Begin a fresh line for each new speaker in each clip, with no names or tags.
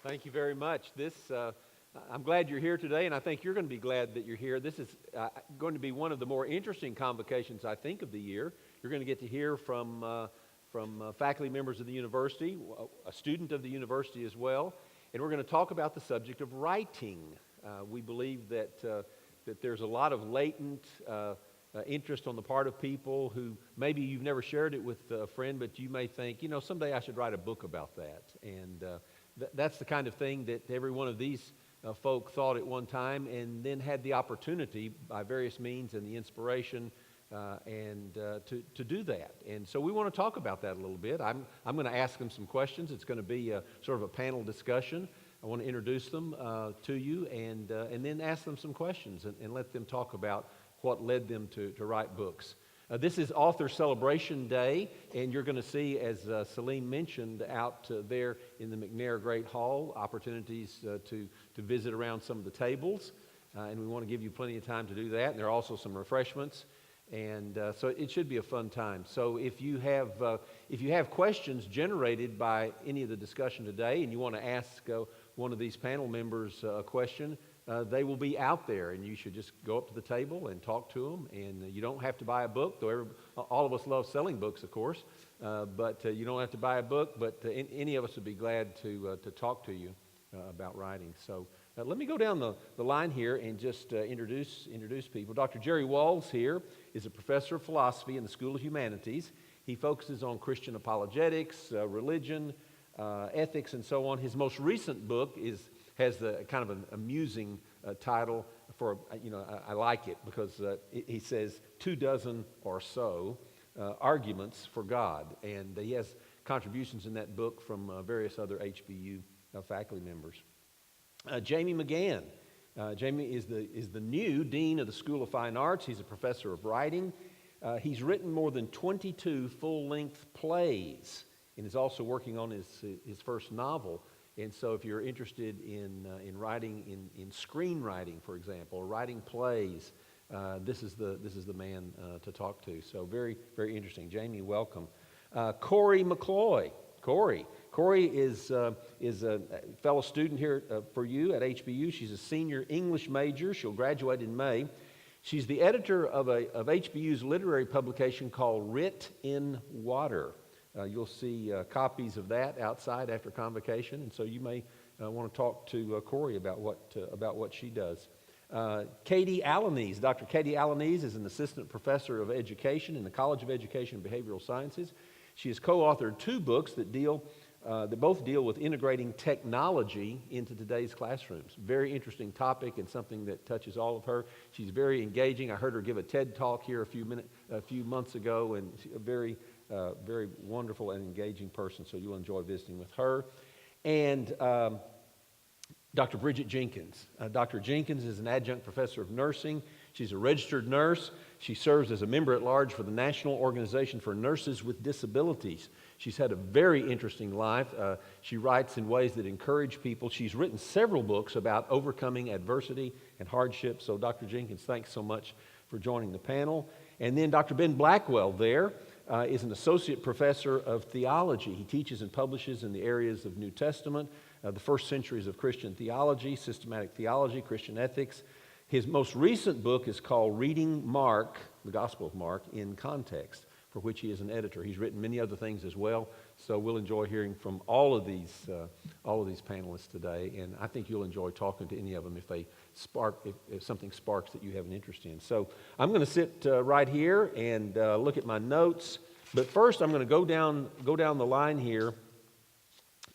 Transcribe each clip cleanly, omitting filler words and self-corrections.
Thank you very much. I'm glad you're here today, and I think you're going to be glad that you're here. This is going to be one of the more interesting convocations, I think, of the year. You're going to get to hear from faculty members of the university, a student of the university as well, and we're going to talk about the subject of writing. We believe that there's a lot of latent interest on the part of people who maybe you've never shared it with a friend, but you may think, someday I should write a book about that. And that's the kind of thing that every one of these folk thought at one time, and then had the opportunity by various means and the inspiration to do that. And so we want to talk about that a little bit. I'm going to ask them some questions. It's going to be sort of a panel discussion. I want to introduce them to you and then ask them some questions and let them talk about what led them to write books. This is Author Celebration Day, and you're going to see, as Salim mentioned, out there in the Mcgann Great Hall, opportunities to visit around some of the tables, and we want to give you plenty of time to do that. And there are also some refreshments, and so it should be a fun time. So if you have questions generated by any of the discussion today, and you want to ask one of these panel members a question, they will be out there, and you should just go up to the table and talk to them. And you don't have to buy a book, though all of us love selling books, of course. But you don't have to buy a book. But any of us would be glad to talk to you about writing. So let me go down the line here and just introduce people. Dr. Gerry Walls here is a professor of philosophy in the School of Humanities. He focuses on Christian apologetics, religion, ethics, and so on. His most recent book has the kind of an amusing title for, I like it because he says 24 or so arguments for God. And he has contributions in that book from various other HBU faculty members. Jamie Mcgann. Jamie is the new dean of the School of Fine Arts. He's a professor of writing. He's written more than 22 full-length plays and is also working on his first novel. And so if you're interested in writing, in screenwriting, for example, or writing plays, this is the man to talk to. So very, very interesting. Jamie, welcome. Cory Mccloy. Cory is a fellow student here for you at HBU. She's a senior English major. She'll graduate in May. She's the editor of HBU's literary publication called Writ in Water. You'll see copies of that outside after convocation, and so you may want to talk to Cory about what she does. Katie Alaniz. Dr. Katie Alaniz is an assistant professor of education in the College of Education and Behavioral Sciences. She has co-authored 2 books that both deal with integrating technology into today's classrooms. Very interesting topic and something that touches all of her. She's very engaging. I heard her give a TED talk here a few months ago, and a very wonderful and engaging person, so you'll enjoy visiting with her. And Dr. Bridget Jenkins. Dr. Jenkins is an adjunct professor of nursing. She's a registered nurse. She serves as a member at large for the National Organization for Nurses with Disabilities. She's had a very interesting life. She writes in ways that encourage people. She's written several books about overcoming adversity and hardship. So Dr. Jenkins, thanks so much for joining the panel. And then Dr. Ben Blackwell is an associate professor of theology. He teaches and publishes in the areas of New Testament, the first centuries of Christian theology, systematic theology, Christian ethics. His most recent book is called Reading Mark, the Gospel of Mark, in Context, for which he is an editor. He's written many other things as well, so we'll enjoy hearing from all of these panelists today, and I think you'll enjoy talking to any of them if something sparks that you have an interest in. So I'm going to sit right here and look at my notes, but first I'm going to go down the line here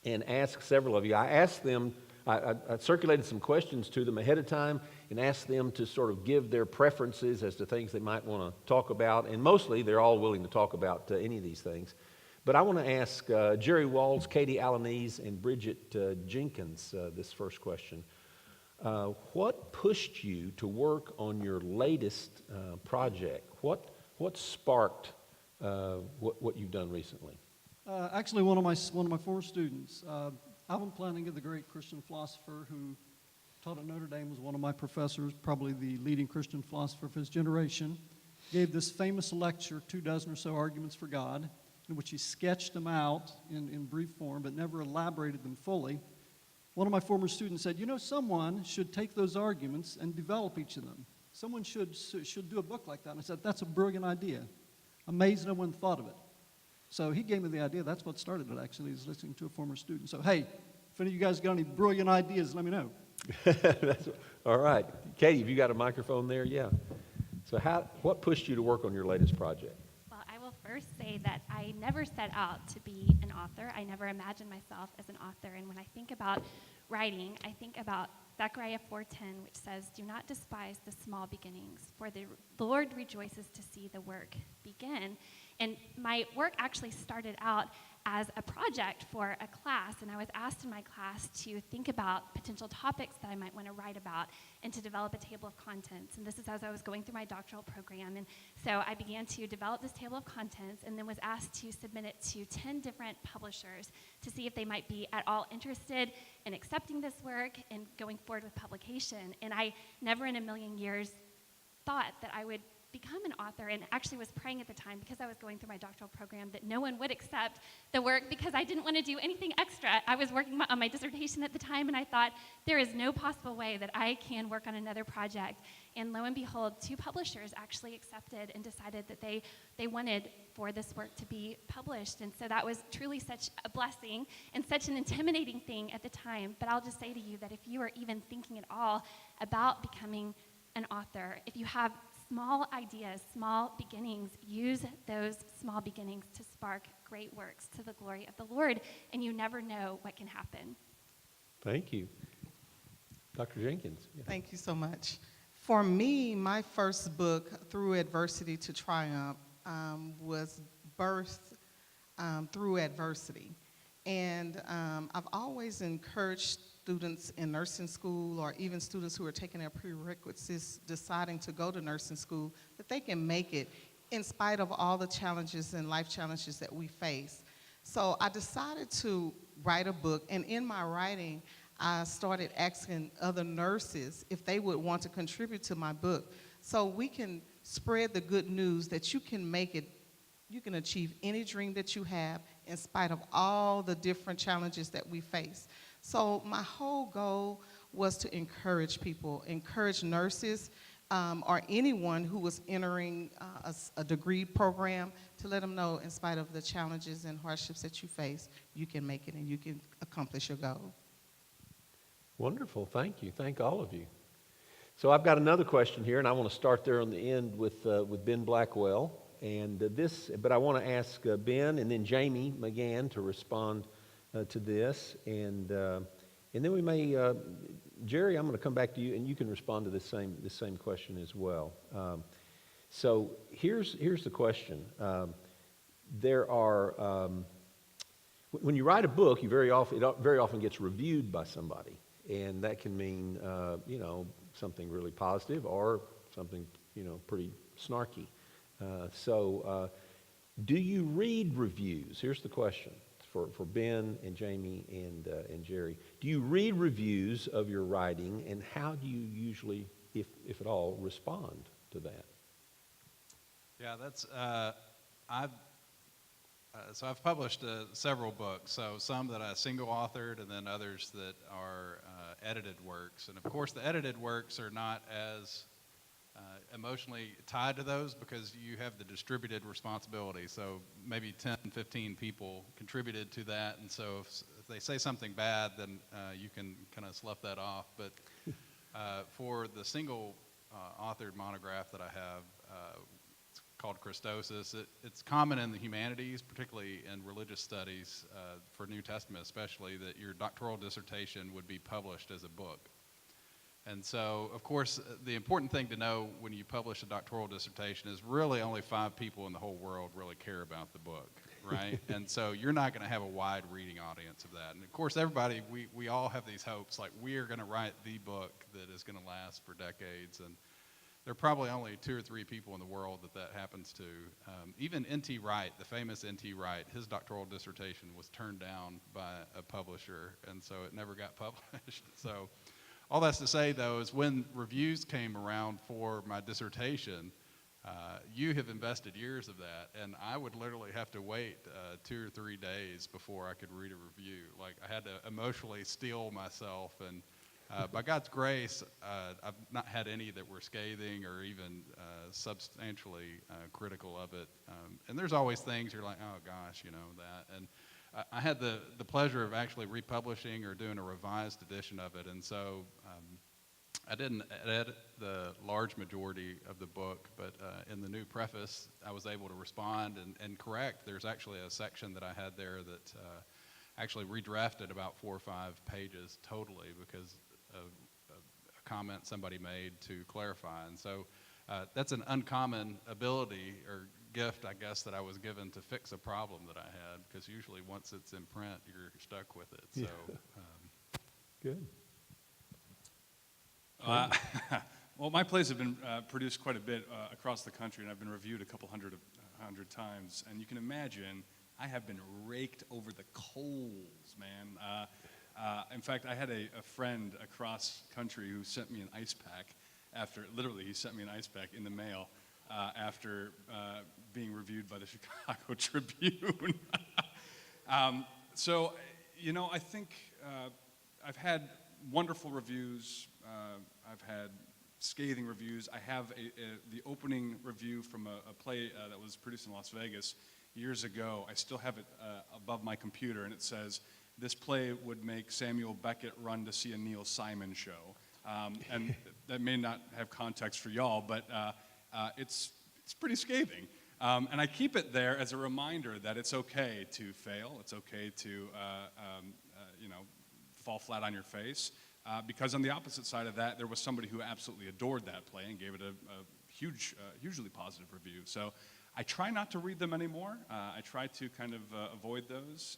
and ask several of you. I circulated some questions to them ahead of time and asked them to sort of give their preferences as to things they might want to talk about, and mostly they're all willing to talk about any of these things. But I want to ask Gerry Walls, Katie Alaniz, and Bridget Jenkins this first question. What pushed you to work on your latest project? What sparked what you've done recently?
Actually, one of my former students, Alvin Plantinga, the great Christian philosopher who taught at Notre Dame, was one of my professors, probably the leading Christian philosopher of his generation, gave this famous lecture, 24 or so Arguments for God, in which he sketched them out in brief form, but never elaborated them fully. one of my former students said, someone should take those arguments and develop each of them. Someone should do a book like that. And I said, that's a brilliant idea. Amazed no one thought of it. So he gave me the idea. That's what started it, actually, is listening to a former student. So, hey, if any of you guys got any brilliant ideas, let me know.
All right. Katie, have you got a microphone there? Yeah. So what pushed you to work on your latest project?
Well, I will first say that I never set out to be an author. I never imagined myself as an author. And when I think about writing, I think about Zechariah 4:10, which says, "Do not despise the small beginnings, for the Lord rejoices to see the work begin." And my work actually started out as a project for a class, and I was asked in my class to think about potential topics that I might want to write about and to develop a table of contents. And this is as I was going through my doctoral program. And so I began to develop this table of contents and then was asked to submit it to 10 different publishers to see if they might be at all interested in accepting this work and going forward with publication. And I never in a million years thought that I would become an author, and actually was praying at the time, because I was going through my doctoral program, that no one would accept the work because I didn't want to do anything extra. I was working on my dissertation at the time, and I thought, there is no possible way that I can work on another project. And lo and behold, 2 publishers actually accepted and decided that they wanted for this work to be published. And so that was truly such a blessing and such an intimidating thing at the time. But I'll just say to you that if you are even thinking at all about becoming an author, if you have small ideas, small beginnings, use those small beginnings to spark great works to the glory of the Lord, and you never know what can happen.
Thank you. Dr. Jenkins. Yeah.
Thank you so much. For me, my first book, Through Adversity to Triumph, was birthed through adversity. And I've always encouraged students in nursing school, or even students who are taking their prerequisites deciding to go to nursing school, that they can make it in spite of all the challenges and life challenges that we face. So I decided to write a book, and in my writing, I started asking other nurses if they would want to contribute to my book, so we can spread the good news that you can make it, you can achieve any dream that you have in spite of all the different challenges that we face. So my whole goal was to encourage people, encourage nurses, or anyone who was entering a degree program, to let them know, in spite of the challenges and hardships that you face, you can make it and you can accomplish your goal.
Wonderful. Thank you. Thank all of you. So I've got another question here, and I want to start there on the end with Ben Blackwell. But I want to ask Ben and then Jamie Mcgann to respond to this, and then we may, Gerry, I'm going to come back to you, and you can respond to this same question as well. So here's the question: there are when you write a book, it very often gets reviewed by somebody, and that can mean something really positive or something pretty snarky. So do you read reviews? Here's the question for Ben and Jamie and Gerry. Do you read reviews of your writing, and how do you usually, if at all, respond to that?
Yeah, that's I've published several books. So some that I single authored, and then others that are edited works. And of course, the edited works are not as emotionally tied to those, because you have the distributed responsibility. So maybe 10, 15 people contributed to that, and so if they say something bad, then you can kind of slough that off. But for the single authored monograph that I have, it's called Christosis. It's common in the humanities, particularly in religious studies, for New Testament especially, that your doctoral dissertation would be published as a book. And so, of course, the important thing to know when you publish a doctoral dissertation is really only 5 people in the whole world really care about the book, right? And so you're not going to have a wide reading audience of that. And of course, everybody, we all have these hopes, like we are going to write the book that is going to last for decades. And there are probably only 2 or 3 people in the world that happens to. Even N.T. Wright, the famous N.T. Wright, his doctoral dissertation was turned down by a publisher, and so it never got published. So all that's to say, though, is when reviews came around for my dissertation, you have invested years of that, and I would literally have to wait 2 or 3 days before I could read a review. Like, I I had to emotionally steel myself. And by God's grace, I've not had any that were scathing or even substantially critical of it. And there's always things you're like, oh gosh, that. And I had the pleasure of actually republishing or doing a revised edition of it. And so I didn't edit the large majority of the book, but in the new preface, I was able to respond and correct. There's actually a section that I had there that actually redrafted about 4 or 5 pages totally because of a comment somebody made to clarify. And so that's an uncommon ability or gift, I guess, that I was given to fix a problem that I had, because usually once it's in print, you're stuck with it. So
Good.
Well, my plays have been produced quite a bit across the country, and I've been reviewed a couple hundred times. And you can imagine, I have been raked over the coals, man. In fact, I had a friend across country who sent me an ice pack literally, he sent me an ice pack in the mail after being reviewed by the Chicago Tribune. So, I think I've had wonderful reviews. I've had scathing reviews. I have the opening review from a play that was produced in Las Vegas years ago. I still have it above my computer, and it says, "This play would make Samuel Beckett run to see a Neil Simon show." And that may not have context for y'all, but it's pretty scathing. And I keep it there as a reminder that it's okay to fail. It's okay to fall flat on your face. Because on the opposite side of that, there was somebody who absolutely adored that play and gave it a hugely positive review. So I try not to read them anymore. I try to kind of avoid those.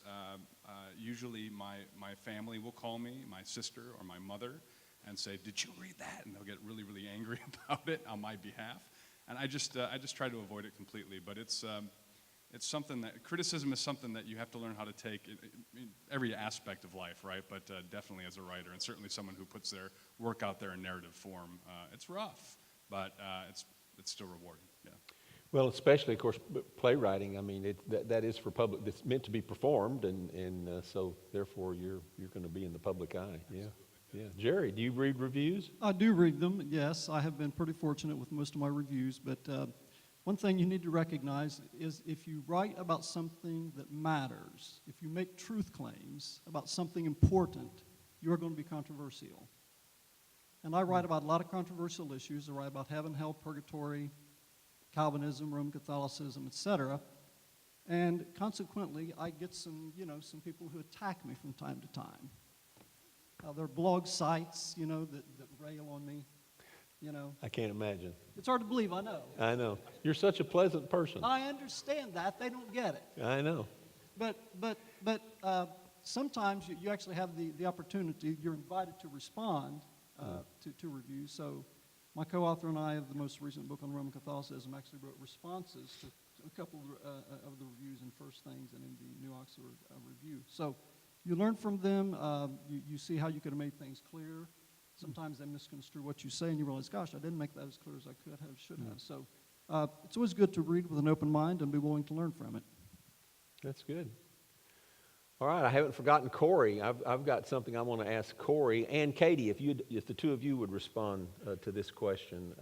Usually my family will call me, my sister or my mother, and say, "Did you read that?" And they'll get really, really angry about it on my behalf. And I just try to avoid it completely. But it's something that, criticism is something that you have to learn how to take in every aspect of life, right? But definitely as a writer, and certainly someone who puts their work out there in narrative form. It's rough, but it's still rewarding, yeah.
Well, especially, of course, playwriting. I mean, that is for public. It's meant to be performed, and so therefore you're going to be in the public eye. Yeah, yeah. Gerry, do you read reviews?
I do read them, yes. I have been pretty fortunate with most of my reviews, but one thing you need to recognize is if you write about something that matters, if you make truth claims about something important, you're going to be controversial. And I write about a lot of controversial issues. I write about heaven, hell, purgatory, Calvinism, Roman Catholicism, etc. And consequently, I get some people who attack me from time to time. There are blog sites, that rail on me.
I can't imagine.
It's hard to believe, I know.
I know. You're such a pleasant person.
I understand that. They don't get it.
I know.
But sometimes you actually have the opportunity, you're invited to respond to reviews. So my co-author and I of the most recent book on Roman Catholicism actually wrote responses to a couple of the reviews in First Things and in the New Oxford Review. So you learn from them. You see how you could have made things clear. Sometimes they misconstrue what you say, and you realize, gosh, I didn't make that as clear as I could have, should have. So it's always good to read with an open mind and be willing to learn from it.
That's good. All right, I haven't forgotten Cory. I've got something I want to ask Cory and Katie, if the two of you would respond to this question.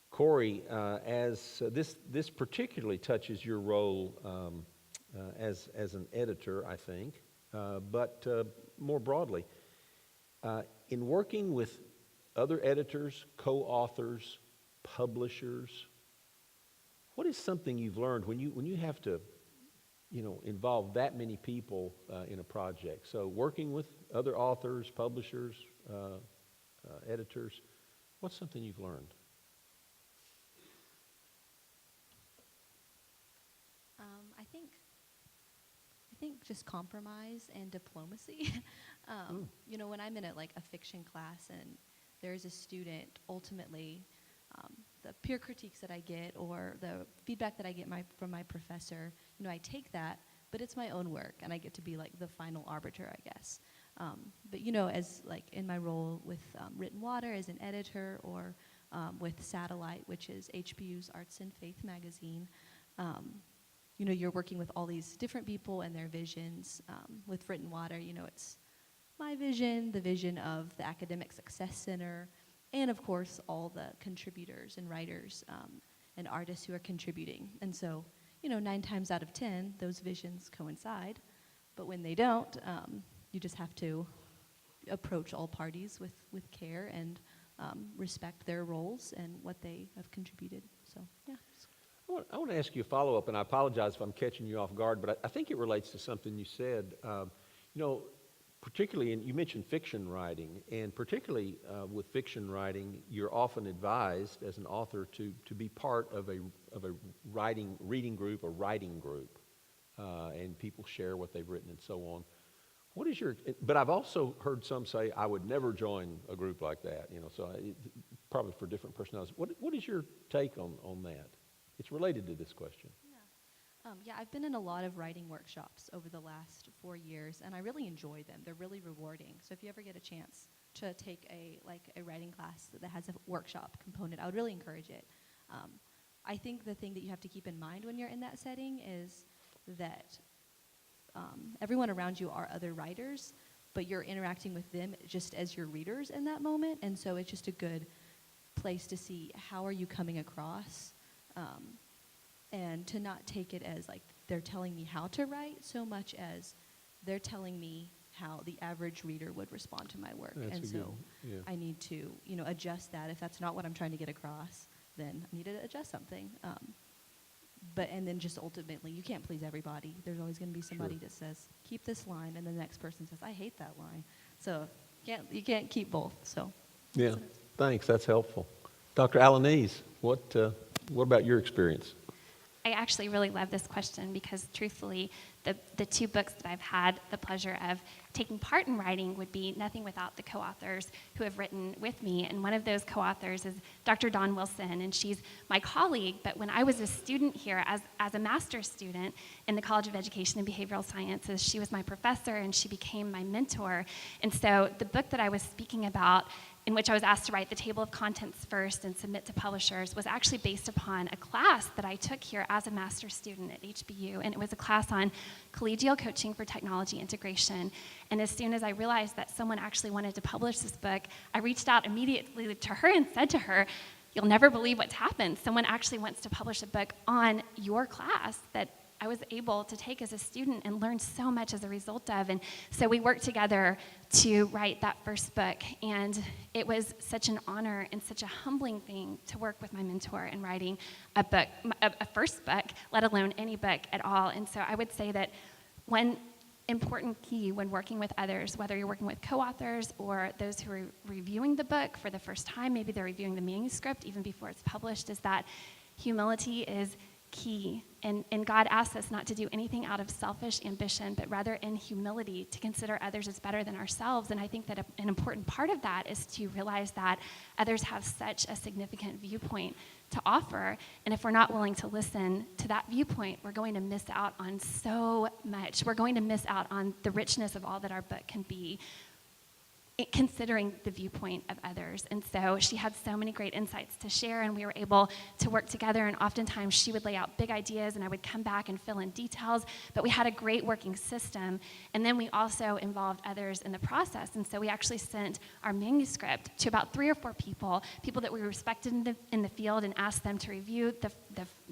Cory, as this particularly touches your role as an editor, I think, but more broadly, in working with other editors, co-authors, publishers, what is something you've learned when you have to, involve that many people in a project? So working with other authors, publishers, editors, what's something you've learned?
I think just compromise and diplomacy. When I'm in a fiction class and there's a student, ultimately, the peer critiques that I get or the feedback that I get from my professor, I take that, but it's my own work, and I get to be the final arbiter, I guess. But as in my role with Written Water as an editor, or with Satellite, which is HBU's Arts and Faith magazine, you're working with all these different people and their visions. With Written Water, it's my vision, the vision of the Academic Success Center, and of course, all the contributors and writers and artists who are contributing. And so, 9 times out of 10, those visions coincide. But when they don't, you just have to approach all parties with care and respect their roles and what they have contributed. So, yeah.
I want to ask you a follow-up, and I apologize if I'm catching you off guard, but I think it relates to something you said. Particularly, and you mentioned fiction writing, and particularly with fiction writing, you're often advised as an author to be part of a reading group, a writing group, and people share what they've written and so on. What is but I've also heard some say, I would never join a group like that, probably for different personalities. What is your take on that? It's related to this question.
Yeah, I've been in a lot of writing workshops over the last 4 years, and I really enjoy them. They're really rewarding. So if you ever get a chance to take a writing class that has a workshop component, I would really encourage it. I think the thing that you have to keep in mind when you're in that setting is that everyone around you are other writers, but you're interacting with them just as your readers in that moment, and so it's just a good place to see how are you coming across, and to not take it as like they're telling me how to write so much as they're telling me how the average reader would respond to my work. And so I need to, adjust that. If that's not what I'm trying to get across, then I need to adjust something. And then just ultimately, you can't please everybody. There's always going to be somebody that says, keep this line, and the next person says, I hate that line. So you can't keep both. So
yeah, thanks. That's helpful. Dr. Alaniz, what about your experience?
I actually really love this question because truthfully, the 2 books that I've had the pleasure of taking part in writing would be nothing without the co-authors who have written with me. And one of those co-authors is Dr. Dawn Wilson, and she's my colleague. But when I was a student here, as a master's student in the College of Education and Behavioral Sciences, she was my professor and she became my mentor. And so the book that I was speaking about, in which I was asked to write the table of contents first and submit to publishers, was actually based upon a class that I took here as a master's student at HBU, and it was a class on collegial coaching for technology integration. And as soon as I realized that someone actually wanted to publish this book, I reached out immediately to her and said to her, you'll never believe what's happened. Someone actually wants to publish a book on your class that I was able to take as a student and learn so much as a result of. And so we worked together to write that first book. And it was such an honor and such a humbling thing to work with my mentor in writing a book, a first book, let alone any book at all. And so I would say that one important key when working with others, whether you're working with co-authors or those who are reviewing the book for the first time, maybe they're reviewing the manuscript even before it's published, is that humility is key. And God asks us not to do anything out of selfish ambition, but rather in humility to consider others as better than ourselves. And I think that an important part of that is to realize that others have such a significant viewpoint to offer. And if we're not willing to listen to that viewpoint, we're going to miss out on so much. We're going to miss out on the richness of all that our book can be, considering the viewpoint of others. And so she had so many great insights to share, and we were able to work together, and oftentimes she would lay out big ideas and I would come back and fill in details, but we had a great working system. And then we also involved others in the process, and so we actually sent our manuscript to about 3 or 4 people that we respected in the field, and asked them to review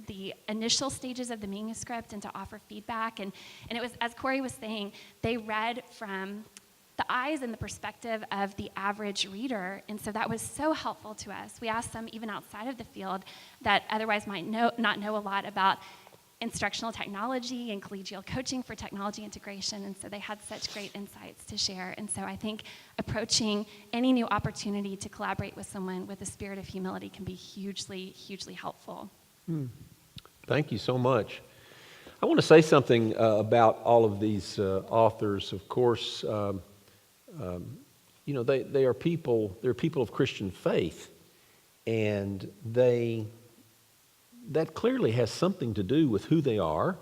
the initial stages of the manuscript and to offer feedback. And it was, as Cory was saying, they read from the eyes and the perspective of the average reader, and so that was so helpful to us. We asked them, even outside of the field, that otherwise might not know a lot about instructional technology and collegial coaching for technology integration, and so they had such great insights to share. And so I think approaching any new opportunity to collaborate with someone with a spirit of humility can be hugely, hugely helpful.
Thank you so much. I want to say something about all of these authors. Of course, they are people. They're people of Christian faith, and that clearly has something to do with who they are,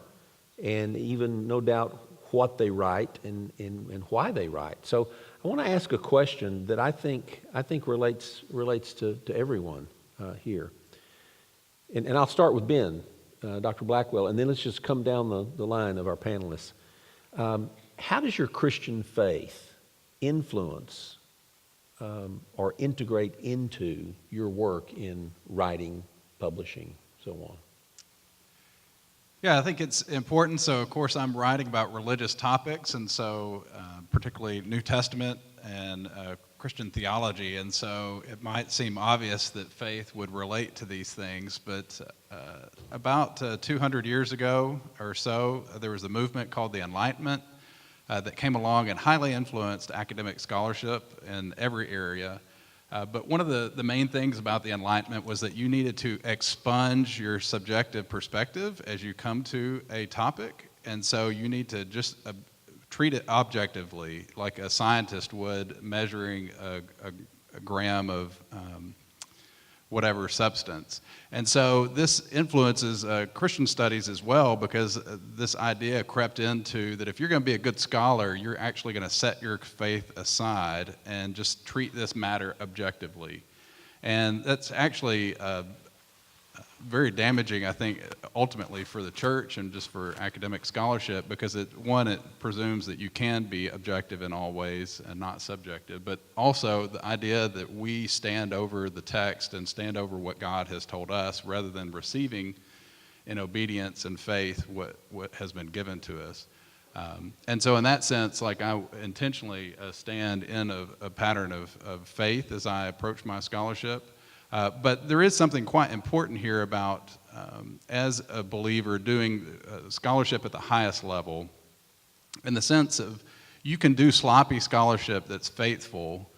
and even no doubt what they write and why they write. So I want to ask a question that I think relates to everyone here, and I'll start with Ben. Dr. Blackwell, and then let's just come down the line of our panelists. How does your Christian faith influence or integrate into your work in writing, publishing, so on?
Yeah, I think it's important. So, of course, I'm writing about religious topics, and so particularly New Testament and Christian theology. And so it might seem obvious that faith would relate to these things, but about 200 years ago or so, there was a movement called the Enlightenment that came along and highly influenced academic scholarship in every area. But one of the main things about the Enlightenment was that you needed to expunge your subjective perspective as you come to a topic. And so you need to just treat it objectively, like a scientist would measuring a gram of whatever substance. And so this influences Christian studies as well, because this idea crept into that if you're going to be a good scholar, you're actually going to set your faith aside and just treat this matter objectively. And that's actually very damaging, I think, ultimately for the church and just for academic scholarship, because it presumes that you can be objective in all ways and not subjective, but also the idea that we stand over the text and stand over what God has told us rather than receiving in obedience and faith what has been given to us. And so in that sense, like, I intentionally stand in a pattern of faith as I approach my scholarship. But there is something quite important here about, as a believer, doing scholarship at the highest level, in the sense of you can do sloppy scholarship that's faithful,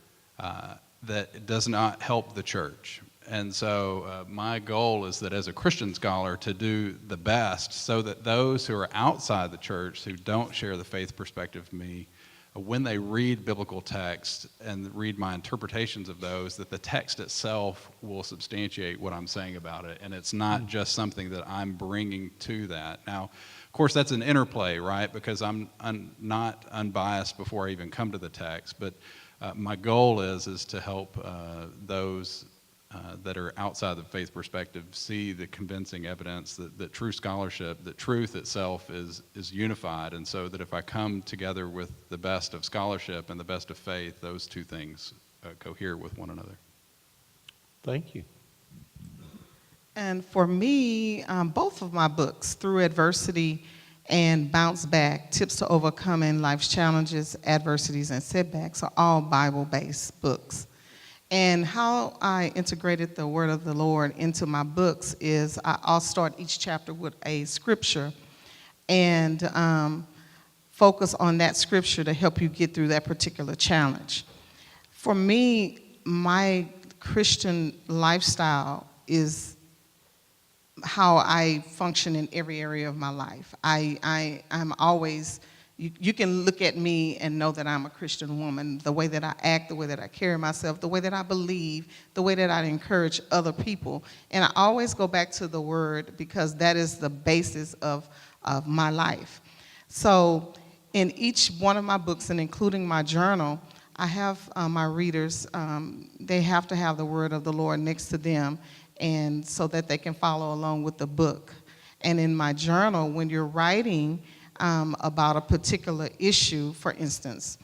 that does not help the church. And so my goal is that as a Christian scholar to do the best so that those who are outside the church, who don't share the faith perspective of me, when they read biblical texts and read my interpretations of those, that the text itself will substantiate what I'm saying about it, and it's not just something that I'm bringing to that. Now, of course, that's an interplay, right? Because I'm not unbiased before I even come to the text, but my goal is to help those that are outside the faith perspective see the convincing evidence that true scholarship, that truth itself is unified, and so that if I come together with the best of scholarship and the best of faith, those two things cohere with one another.
Thank you.
And for me, both of my books, Through Adversity and Bounce Back, Tips to Overcoming Life's Challenges, Adversities, and Setbacks, are all Bible-based books. And how I integrated the word of the Lord into my books is I'll start each chapter with a scripture and focus on that scripture to help you get through that particular challenge. For me, my Christian lifestyle is how I function in every area of my life. I'm always... You can look at me and know that I'm a Christian woman, the way that I act, the way that I carry myself, the way that I believe, the way that I encourage other people. And I always go back to the word because that is the basis of my life. So in each one of my books, and including my journal, I have my readers, they have to have the word of the Lord next to them, and so that they can follow along with the book. And in my journal, when you're writing about a particular issue, for instance,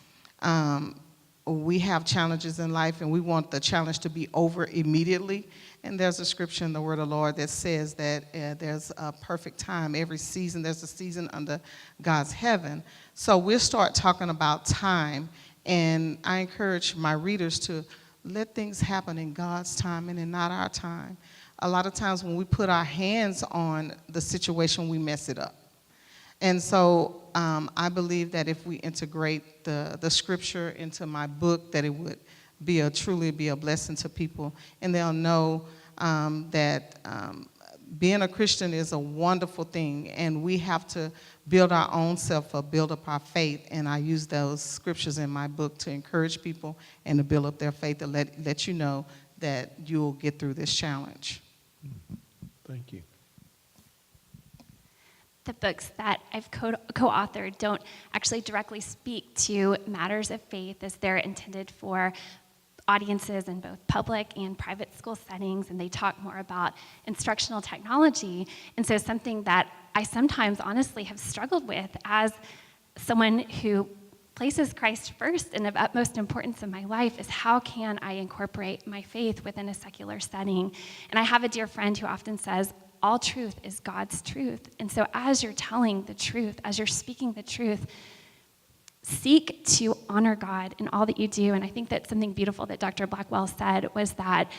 we have challenges in life and we want the challenge to be over immediately. And there's a scripture in the word of the Lord that says that there's a perfect time. Every season, there's a season under God's heaven. So we'll start talking about time, and I encourage my readers to let things happen in God's timing and not our time. A lot of times when we put our hands on the situation, we mess it up. And so I believe that if we integrate the scripture into my book, that it would truly be a blessing to people. And they'll know that being a Christian is a wonderful thing. And we have to build our own self up, build up our faith. And I use those scriptures in my book to encourage people and to build up their faith, to let you know that you'll get through this challenge.
Thank you.
The books that I've co-authored don't actually directly speak to matters of faith as they're intended for audiences in both public and private school settings, and they talk more about instructional technology. And so something that I sometimes honestly have struggled with as someone who places Christ first and of utmost importance in my life is how can I incorporate my faith within a secular setting? And I have a dear friend who often says, all truth is God's truth. And so as you're telling the truth, as you're speaking the truth, seek to honor God in all that you do. And I think that something beautiful that Dr. Blackwell said was that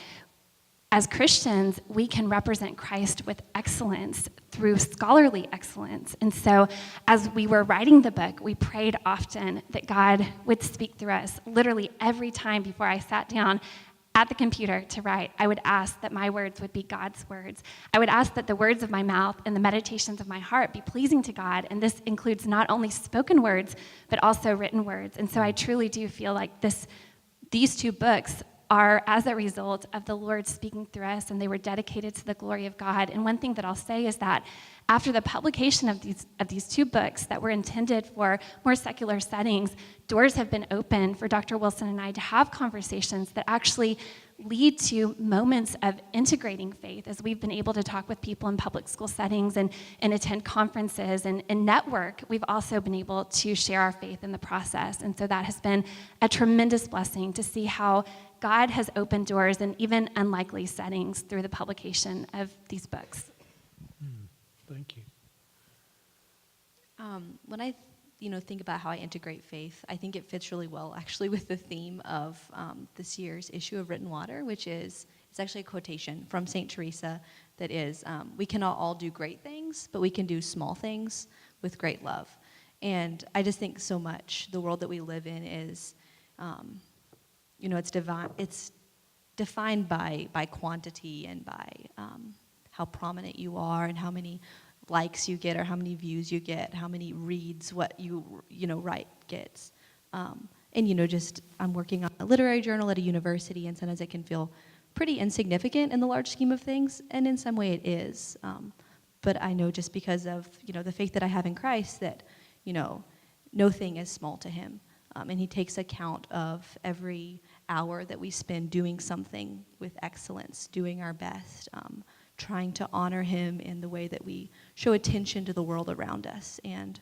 as Christians, we can represent Christ with excellence through scholarly excellence. And so as we were writing the book, we prayed often that God would speak through us. Literally every time before I sat down at the computer to write, I would ask that my words would be God's words. I would ask that the words of my mouth and the meditations of my heart be pleasing to God. And this includes not only spoken words, but also written words. And so I truly do feel like these two books are as a result of the Lord speaking through us, and they were dedicated to the glory of God. And one thing that I'll say is that after the publication of these two books that were intended for more secular settings, doors have been opened for Dr. Wilson and I to have conversations that actually lead to moments of integrating faith as we've been able to talk with people in public school settings and attend conferences and network. We've also been able to share our faith in the process. And so that has been a tremendous blessing to see how God has opened doors in even unlikely settings through the publication of these books.
Thank you.
When I think about how I integrate faith, I think it fits really well actually with the theme of this year's issue of Written Water, which is, it's actually a quotation from St. Teresa that is, we cannot all do great things, but we can do small things with great love. And I just think so much the world that we live in is, it's defined by quantity and by how prominent you are and how many likes you get or how many views you get, how many reads what you write gets. And I'm working on a literary journal at a university, and sometimes it can feel pretty insignificant in the large scheme of things, and in some way it is. But I know just because of the faith that I have in Christ that no thing is small to him. And he takes account of every hour that we spend doing something with excellence, doing our best, trying to honor him in the way that we show attention to the world around us and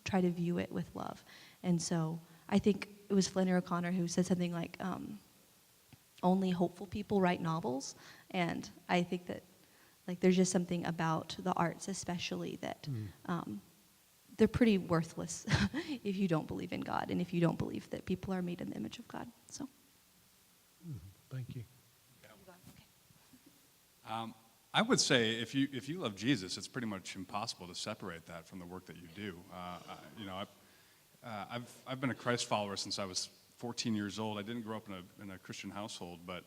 try to view it with love. And so I think it was Flannery O'Connor who said something like, only hopeful people write novels. And I think that there's just something about the arts especially that they're pretty worthless if you don't believe in God and if you don't believe that people are made in the image of God. So,
Thank you.
I would say if you love Jesus, it's pretty much impossible to separate that from the work that you do. I've been a Christ follower since I was 14 years old. I didn't grow up in a Christian household, but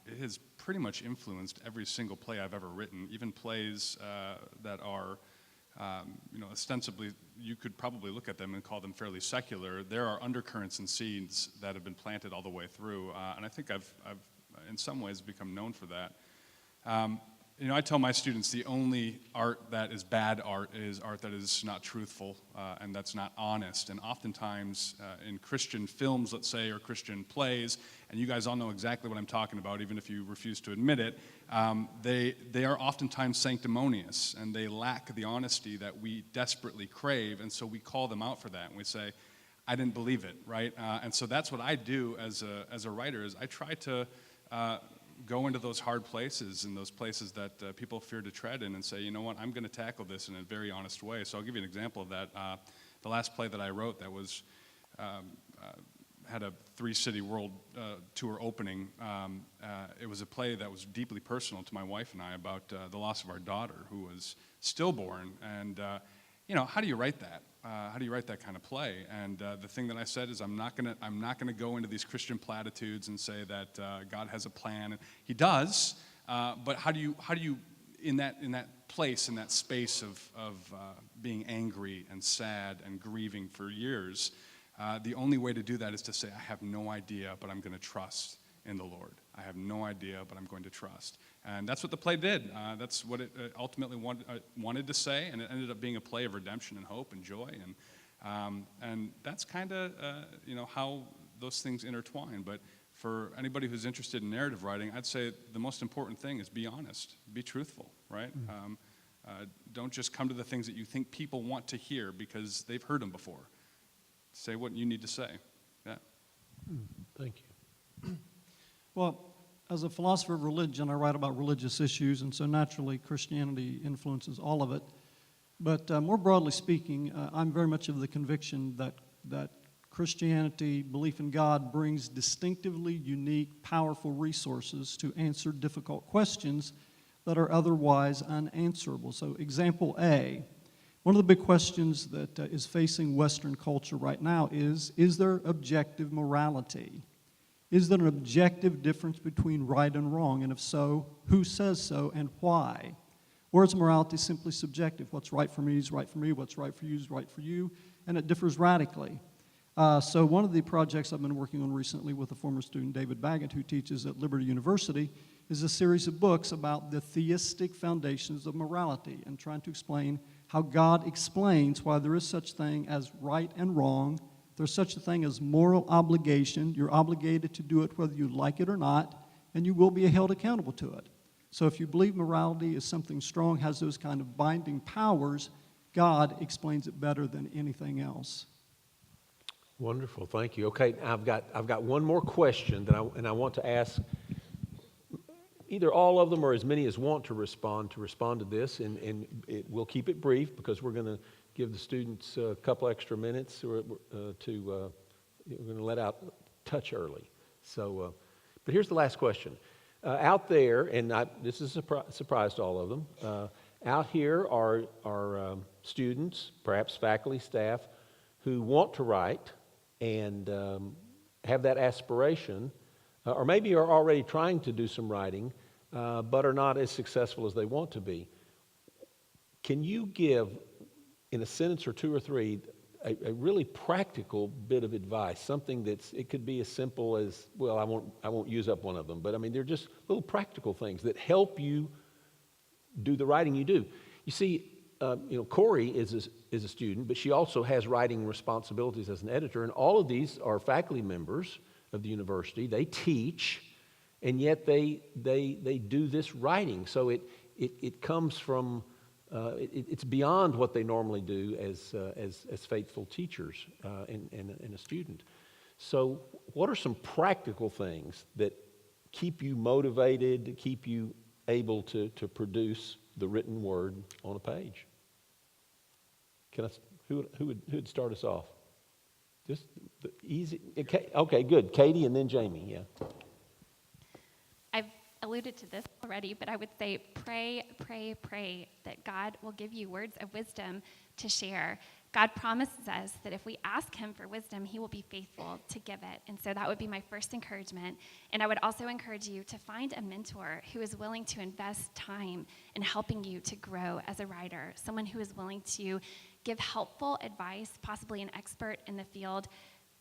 it has pretty much influenced every single play I've ever written, even plays that are ostensibly, you could probably look at them and call them fairly secular. There are undercurrents and seeds that have been planted all the way through, and I think I've in some ways become known for that. I tell my students the only art that is bad art is art that is not truthful and that's not honest. And oftentimes in Christian films, let's say, or Christian plays, and you guys all know exactly what I'm talking about, even if you refuse to admit it, they are oftentimes sanctimonious, and they lack the honesty that we desperately crave, and so we call them out for that, and we say, I didn't believe it, right? And so that's what I do as a writer, is I try to go into those hard places and those places that people fear to tread in and say, you know what, I'm going to tackle this in a very honest way. So I'll give you an example of that. The last play that I wrote that was had a 3-city world tour opening. It was a play that was deeply personal to my wife and I about the loss of our daughter, who was stillborn. And how do you write that? How do you write that kind of play? And the thing that I said is, I'm not gonna go into these Christian platitudes and say that God has a plan. And He does, but how do you in that place, in that space of being angry and sad and grieving for years? The only way to do that is to say, I have no idea, but I'm going to trust in the Lord. I have no idea, but I'm going to trust. And that's what the play did. That's what it ultimately wanted to say, and it ended up being a play of redemption and hope and joy. And that's kind of how those things intertwine. But for anybody who's interested in narrative writing, I'd say the most important thing is be honest, be truthful, right? Don't just come to the things that you think people want to hear because they've heard them before. Say what you need to say. Yeah.
Thank you.
Well, as a philosopher of religion, I write about religious issues, and so naturally Christianity influences all of it. But more broadly speaking, I'm very much of the conviction that Christianity, belief in God, brings distinctively unique, powerful resources to answer difficult questions that are otherwise unanswerable. So example A, one of the big questions that is facing Western culture right now is there objective morality? Is there an objective difference between right and wrong? And if so, who says so and why? Or is morality simply subjective? What's right for me is right for me, what's right for you is right for you, and it differs radically. So one of the projects I've been working on recently with a former student, David Baggett, who teaches at Liberty University, is a series of books about the theistic foundations of morality and trying to explain how God explains why there is such thing as right and wrong. There's such a thing as moral obligation. You're obligated to do it whether you like it or not, and you will be held accountable to it. So if you believe morality is something strong, has those kind of binding powers, God explains it better than anything else.
Wonderful, thank you. Okay, I've got one more question that I want to ask either all of them or as many as want to respond to this, and we'll keep it brief because we're going to give the students a couple extra minutes we're going to let out touch early. So, but here's the last question. Out there, and this is a surprise to all of them, out here are students, perhaps faculty, staff, who want to write and have that aspiration, or maybe are already trying to do some writing, but are not as successful as they want to be. Can you give, in a sentence or two or three, a really practical bit of advice, something it could be as simple as, well, I won't use up one of them, but I mean, they're just little practical things that help you do the writing you do. You see, Cory is a student, but she also has writing responsibilities as an editor, and all of these are faculty members of the university. They teach, and yet they do this writing. So it comes from it's beyond what they normally do as faithful teachers and a student. So what are some practical things that keep you motivated, keep you able to produce the written word on a page? Who would start us off? Just the easy. Okay, good. Katie and then Jamie. Yeah.
I've alluded to this already, but I would say pray, pray, pray that God will give you words of wisdom to share. God promises us that if we ask him for wisdom, he will be faithful to give it. And so that would be my first encouragement. And I would also encourage you to find a mentor who is willing to invest time in helping you to grow as a writer, someone who is willing to give helpful advice, possibly an expert in the field.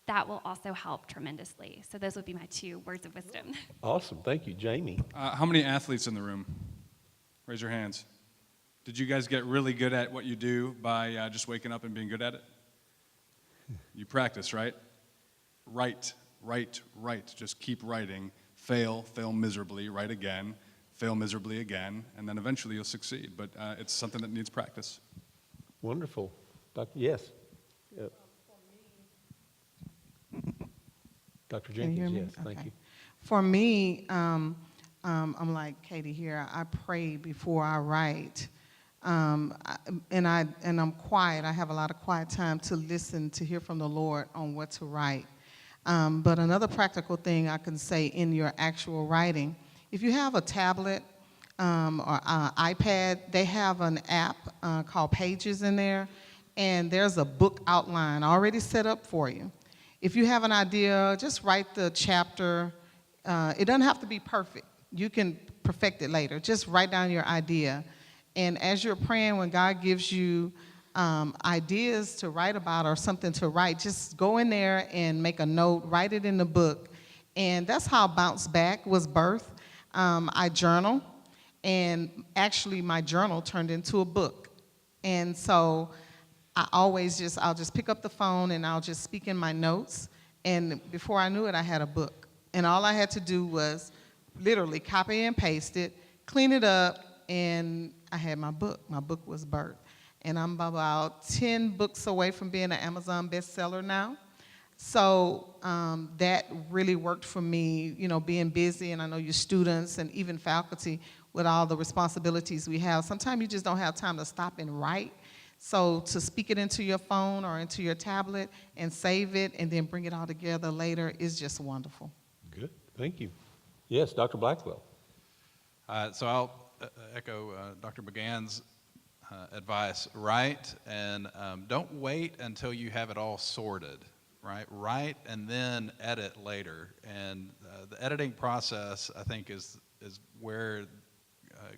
That will also help tremendously. So those would be my 2 words of wisdom.
Awesome. Thank you. Jamie.
How many athletes in the room? Raise your hands. Did you guys get really good at what you do by just waking up and being good at it? You practice, right? Write. Just keep writing. Fail miserably, write again, fail miserably again, and then eventually you'll succeed. But it's something that needs practice.
Wonderful. Yes. Dr.
Can you hear
Jenkins,
me?
yes, thank
Okay.
you.
For me, I'm like Katie here. I pray before I write, and I'm quiet. I have a lot of quiet time to listen, to hear from the Lord on what to write. But another practical thing I can say in your actual writing, if you have a tablet or iPad, they have an app called Pages in there, and there's a book outline already set up for you. If you have an idea, just write the chapter. It doesn't have to be perfect. You can perfect it later. Just write down your idea. And as you're praying, when God gives you ideas to write about or something to write, just go in there and make a note, write it in the book. And that's how Bounce Back was birthed. I journal, and actually my journal turned into a book. And so I'll just pick up the phone and I'll just speak in my notes. And before I knew it, I had a book. And all I had to do was literally copy and paste it, clean it up, and I had my book. My book was birthed. And I'm about 10 books away from being an Amazon bestseller now. So that really worked for me, you know, being busy, and I know your students and even faculty with all the responsibilities we have. Sometimes you just don't have time to stop and write. So to speak it into your phone or into your tablet and save it and then bring it all together later is just wonderful.
Good, thank you. Yes, Dr. Blackwell.
So I'll echo Dr. Mcgann's advice. Write, and don't wait until you have it all sorted, right? Write and then edit later. And the editing process, I think, is where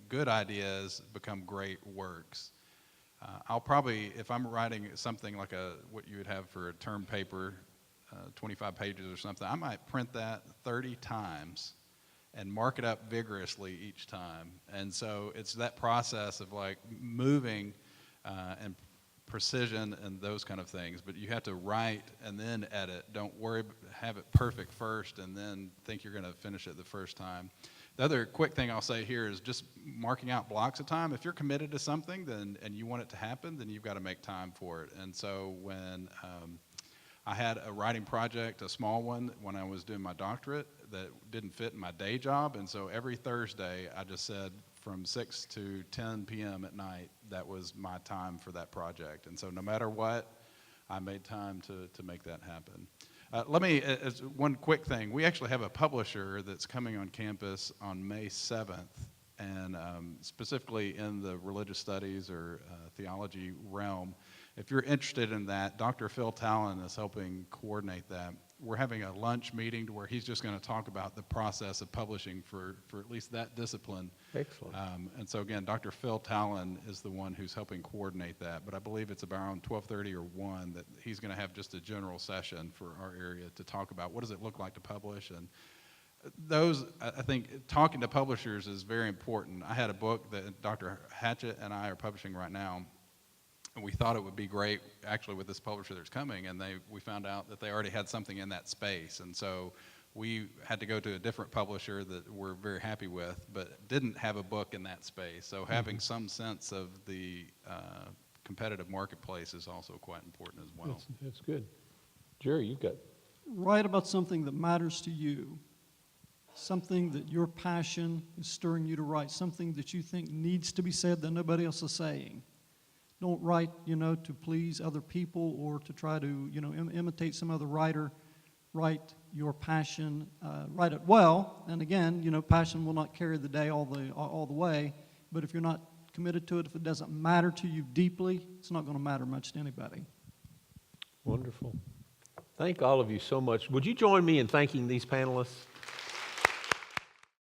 good ideas become great works. I'll probably, if I'm writing something like what you would have for a term paper, 25 pages or something, I might print that 30 times and mark it up vigorously each time. And so it's that process of like moving and precision and those kind of things. But you have to write and then edit. Don't worry, have it perfect first and then think you're going to finish it the first time. The other quick thing I'll say here is just marking out blocks of time. If you're committed to something and you want it to happen, then you've got to make time for it. And so when I had a writing project, a small one, when I was doing my doctorate that didn't fit in my day job. And so every Thursday, I just said from 6 to 10 p.m. at night, that was my time for that project. And so no matter what, I made time to make that happen. Let me, as one quick thing, we actually have a publisher that's coming on campus on May 7th, and specifically in the religious studies or theology realm. If you're interested in that, Dr. Phil Talon is helping coordinate that. We're having a lunch meeting to where he's just going to talk about the process of publishing for at least that discipline.
Excellent.
And so again, Dr. Phil Talon is the one who's helping coordinate that, but I believe it's about around 12:30 or 1 that he's going to have just a general session for our area to talk about what does it look like to publish. And those, I think, talking to publishers is very important. I had a book that Dr. Hatchett and I are publishing right now, and we thought it would be great, actually, with this publisher that's coming, and we found out that they already had something in that space. And so we had to go to a different publisher that we're very happy with, but didn't have a book in that space. So having some sense of the competitive marketplace is also quite important as well.
That's good. Jerry, you've got...
Write about something that matters to you, something that your passion is stirring you to write, something that you think needs to be said that nobody else is saying. Don't write, to please other people or to try to, imitate some other writer. Write your passion, write it well. And again, passion will not carry the day all the way. But if you're not committed to it, if it doesn't matter to you deeply, it's not going to matter much to anybody.
Wonderful. Thank all of you so much. Would you join me in thanking these panelists?